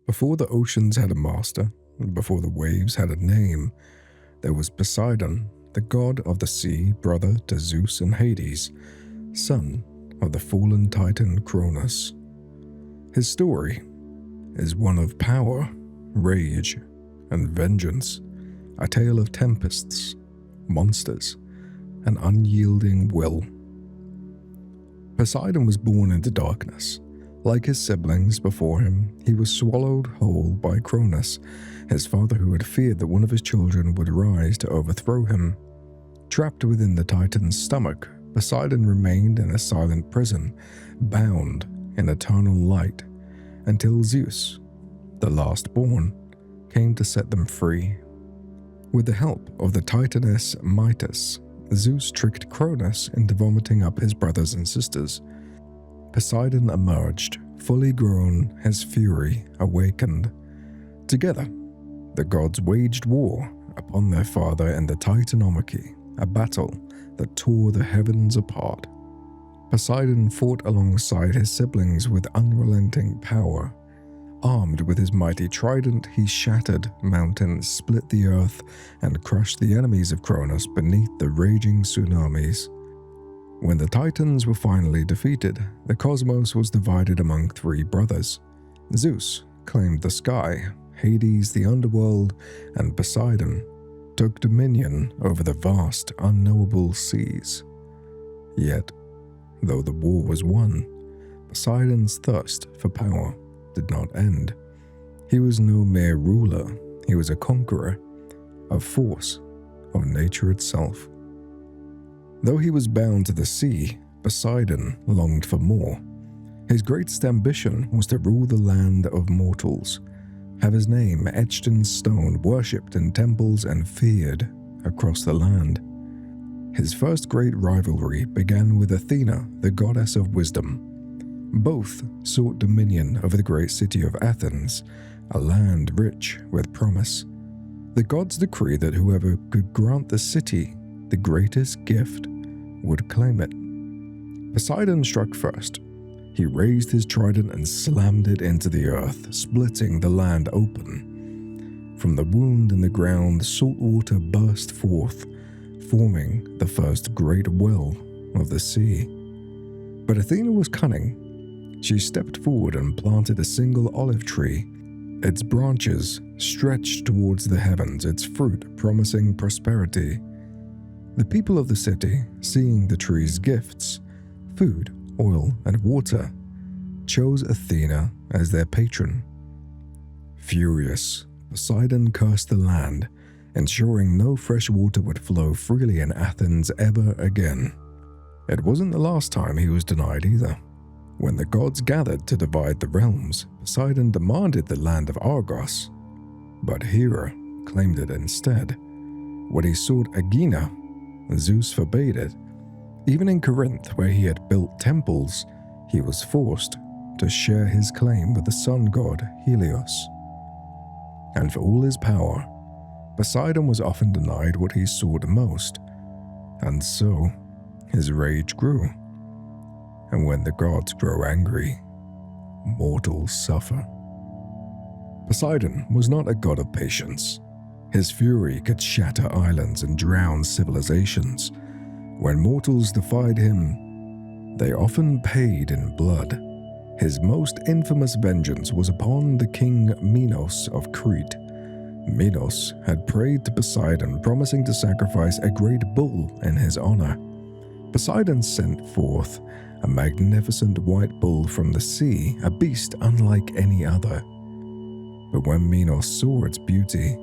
Before the oceans had a master, before the waves had a name, there was Poseidon, the god of the sea, brother to Zeus and Hades, son of the fallen titan Cronus. His story is one of power, rage, and vengeance, a tale of tempests, monsters, and unyielding will. Poseidon was born into darkness. Like his siblings before him, he was swallowed whole by Cronus, his father, who had feared that one of his children would rise to overthrow him. Trapped within the Titan's stomach, Poseidon remained in a silent prison, bound in eternal light, until Zeus, the last-born, came to set them free. With the help of the Titaness Midas, Zeus tricked Cronus into vomiting up his brothers and sisters. Poseidon emerged, fully grown, his fury awakened. Together, the gods waged war upon their father in the Titanomachy, a battle that tore the heavens apart. Poseidon fought alongside his siblings with unrelenting power. Armed with his mighty trident, he shattered mountains, split the earth, and crushed the enemies of Cronus beneath the raging tsunamis. When the Titans were finally defeated, the cosmos was divided among three brothers. Zeus claimed the sky, Hades the underworld, and Poseidon took dominion over the vast, unknowable seas. Yet, though the war was won, Poseidon's thirst for power did not end. He was no mere ruler, he was a conqueror, a force of nature itself. Though he was bound to the sea, Poseidon longed for more. His greatest ambition was to rule the land of mortals, have his name etched in stone, worshipped in temples, and feared across the land. His first great rivalry began with Athena, the goddess of wisdom. Both sought dominion over the great city of Athens, a land rich with promise. The gods decreed that whoever could grant the city the greatest gift would claim it. Poseidon struck first. He raised his trident and slammed it into the earth, splitting the land open. From the wound in the ground, salt water burst forth, forming the first great well of the sea. But Athena was cunning. She stepped forward and planted a single olive tree. Its branches stretched towards the heavens, its fruit promising prosperity. The people of the city, seeing the tree's gifts, food, oil, and water, chose Athena as their patron. Furious, Poseidon cursed the land, ensuring no fresh water would flow freely in Athens ever again. It wasn't the last time he was denied either. When the gods gathered to divide the realms, Poseidon demanded the land of Argos, but Hera claimed it instead. When he sought Aegina, Zeus forbade it. Even in Corinth, where he had built temples, he was forced to share his claim with the sun god Helios. And for all his power, Poseidon was often denied what he sought most, and so his rage grew. And when the gods grow angry, mortals suffer. Poseidon was not a god of patience. His fury could shatter islands and drown civilizations. When mortals defied him, they often paid in blood. His most infamous vengeance was upon the king Minos of Crete. Minos had prayed to Poseidon, promising to sacrifice a great bull in his honor. Poseidon sent forth a magnificent white bull from the sea, a beast unlike any other. But when Minos saw its beauty,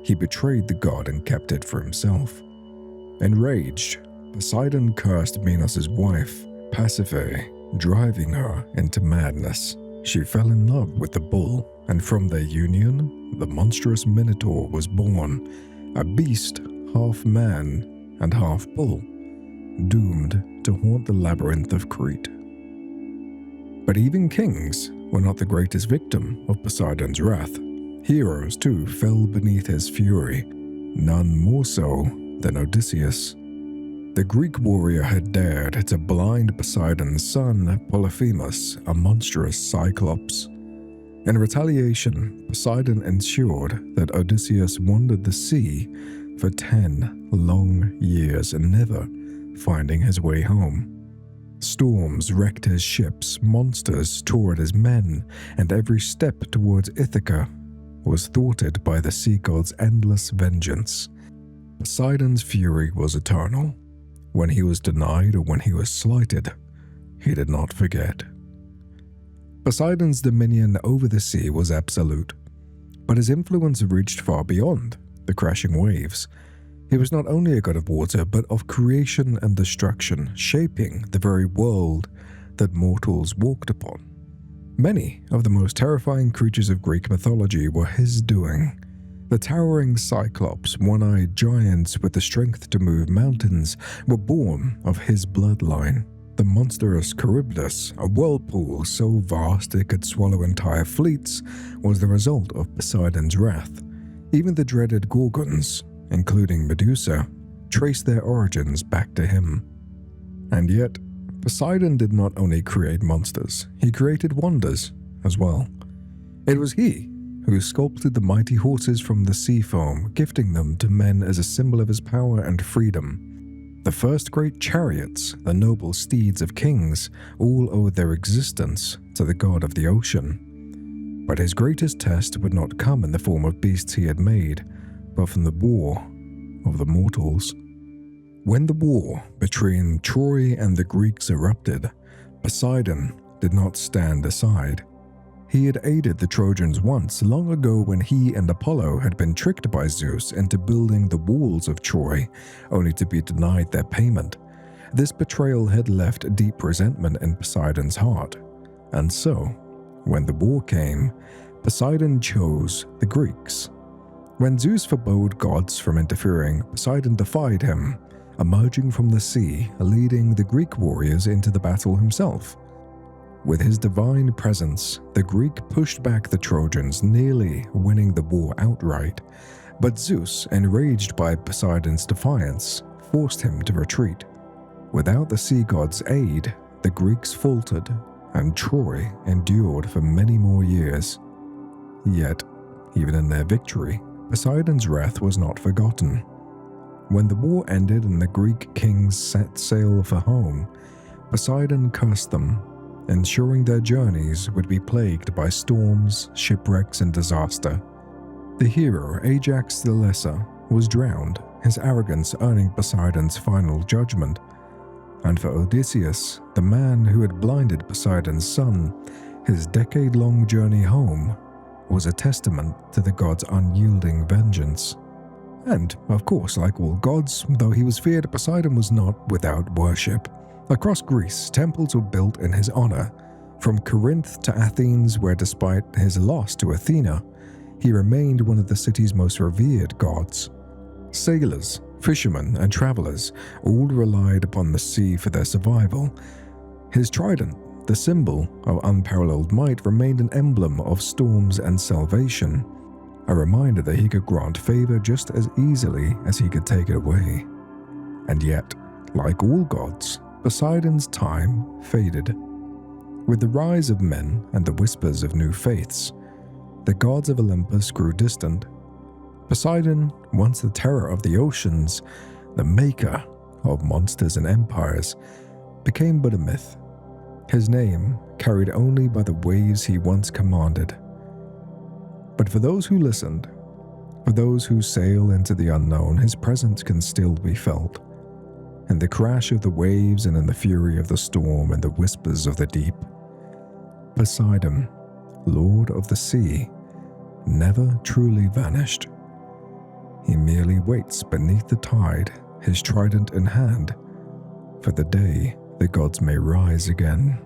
he betrayed the god and kept it for himself. Enraged, Poseidon cursed Minos' wife, Pasiphae, driving her into madness. She fell in love with the bull, and from their union, the monstrous Minotaur was born, a beast half man and half bull, doomed to haunt the labyrinth of Crete. But even kings were not the greatest victim of Poseidon's wrath. Heroes, too, fell beneath his fury, none more so than Odysseus. The Greek warrior had dared to blind Poseidon's son, Polyphemus, a monstrous cyclops. In retaliation, Poseidon ensured that Odysseus wandered the sea for 10 long years, never finding his way home. Storms wrecked his ships, monsters tore at his men, and every step towards Ithaca was thwarted by the sea god's endless vengeance. Poseidon's fury was eternal. When he was denied or when he was slighted, he did not forget. Poseidon's dominion over the sea was absolute, but his influence reached far beyond the crashing waves. He was not only a god of water, but of creation and destruction, shaping the very world that mortals walked upon. Many of the most terrifying creatures of Greek mythology were his doing. The towering Cyclops, one-eyed giants with the strength to move mountains, were born of his bloodline. The monstrous Charybdis, a whirlpool so vast it could swallow entire fleets, was the result of Poseidon's wrath. Even the dreaded Gorgons, including Medusa, traced their origins back to him. And yet, Poseidon did not only create monsters, he created wonders as well. It was he who sculpted the mighty horses from the sea foam, gifting them to men as a symbol of his power and freedom. The first great chariots, the noble steeds of kings, all owed their existence to the god of the ocean. But his greatest test would not come in the form of beasts he had made, but from the war of the mortals. When the war between Troy and the Greeks erupted, Poseidon did not stand aside. He had aided the Trojans once, long ago, when he and Apollo had been tricked by Zeus into building the walls of Troy, only to be denied their payment. This betrayal had left deep resentment in Poseidon's heart. And so, when the war came, Poseidon chose the Greeks. When Zeus forbade gods from interfering, Poseidon defied him, emerging from the sea, leading the Greek warriors into the battle himself. With his divine presence, the Greek pushed back the Trojans, nearly winning the war outright. But Zeus, enraged by Poseidon's defiance, forced him to retreat. Without the sea god's aid, the Greeks faltered, and Troy endured for many more years. Yet, even in their victory, Poseidon's wrath was not forgotten. When the war ended and the Greek kings set sail for home, Poseidon cursed them, ensuring their journeys would be plagued by storms, shipwrecks, and disaster. The hero Ajax the Lesser was drowned, his arrogance earning Poseidon's final judgment. And for Odysseus, the man who had blinded Poseidon's son, his decade-long journey home was a testament to the god's unyielding vengeance. And, of course, like all gods, though he was feared, Poseidon was not without worship. Across Greece, temples were built in his honor, from Corinth to Athens, where despite his loss to Athena, he remained one of the city's most revered gods. Sailors, fishermen, and travelers all relied upon the sea for their survival. His trident, the symbol of unparalleled might, remained an emblem of storms and salvation, a reminder that he could grant favor just as easily as he could take it away. And yet, like all gods, Poseidon's time faded. With the rise of men and the whispers of new faiths, the gods of Olympus grew distant. Poseidon, once the terror of the oceans, the maker of monsters and empires, became but a myth. His name carried only by the waves he once commanded. But for those who listened, for those who sail into the unknown, his presence can still be felt. In the crash of the waves and in the fury of the storm and the whispers of the deep. Poseidon, Lord of the Sea, never truly vanished. He merely waits beneath the tide, his trident in hand, for the day the gods may rise again.